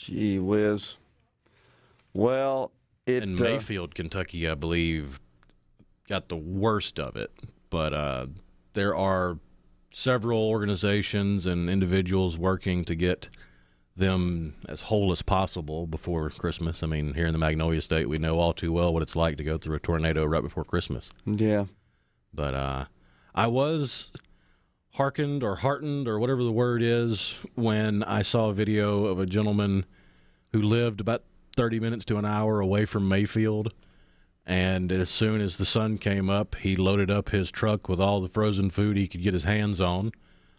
Gee whiz. Well, in Mayfield, Kentucky, I believe, got the worst of it. But there are several organizations and individuals working to get them as whole as possible before Christmas. I mean, here in the Magnolia State, we know all too well what it's like to go through a tornado right before Christmas. Yeah. But I was heartened or whatever the word is when I saw a video of a gentleman who lived about 30 minutes to an hour away from Mayfield, and as soon as the sun came up, he loaded up his truck with all the frozen food he could get his hands on,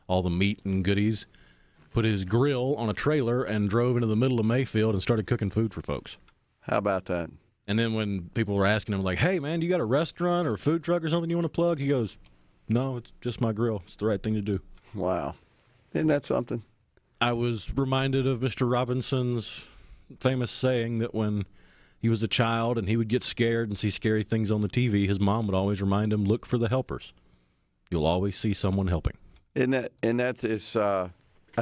all the meat and goodies, put his grill on a trailer, and drove into the middle of Mayfield and started cooking food for folks. How about that? And then when people were asking him, like, hey, man, you got a restaurant or a food truck or something you want to plug? He goes, no, it's just my grill. It's the right thing to do. Wow. Isn't that something? I was reminded of Mr. Robinson's famous saying that when he was a child and he would get scared and see scary things on the TV, his mom would always remind him, look for the helpers. You'll always see someone helping. And that is, I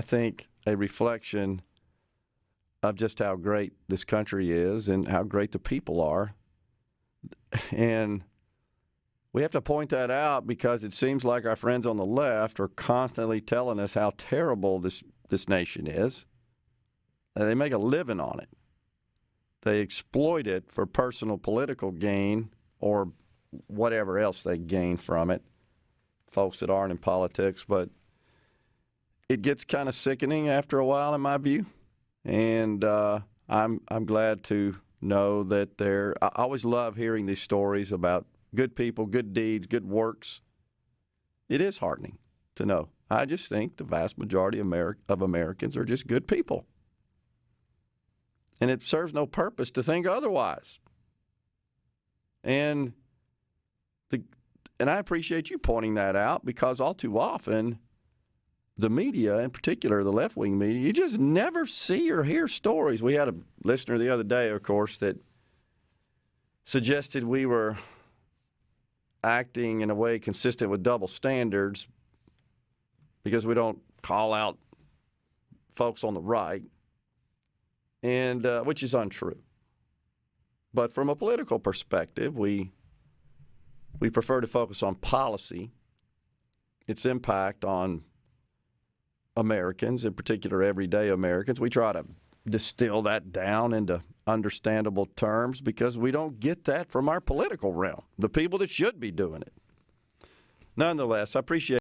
think, a reflection of just how great this country is and how great the people are. And we have to point that out because it seems like our friends on the left are constantly telling us how terrible this nation is. And they make a living on it. They exploit it for personal political gain or whatever else they gain from it, folks that aren't in politics. But it gets kind of sickening after a while, in my view. And I'm glad to know that I always love hearing these stories about good people, good deeds, good works. It is heartening to know. I just think the vast majority of Americans are just good people. And it serves no purpose to think otherwise. And I appreciate you pointing that out because all too often, the media, in particular the left-wing media, you just never see or hear stories. We had a listener the other day, of course, that suggested we were acting in a way consistent with double standards because we don't call out folks on the right, and which is untrue. But from a political perspective, we prefer to focus on policy, its impact on Americans, in particular everyday Americans. We try to distill that down into understandable terms because we don't get that from our political realm, the people that should be doing it. Nonetheless, I appreciate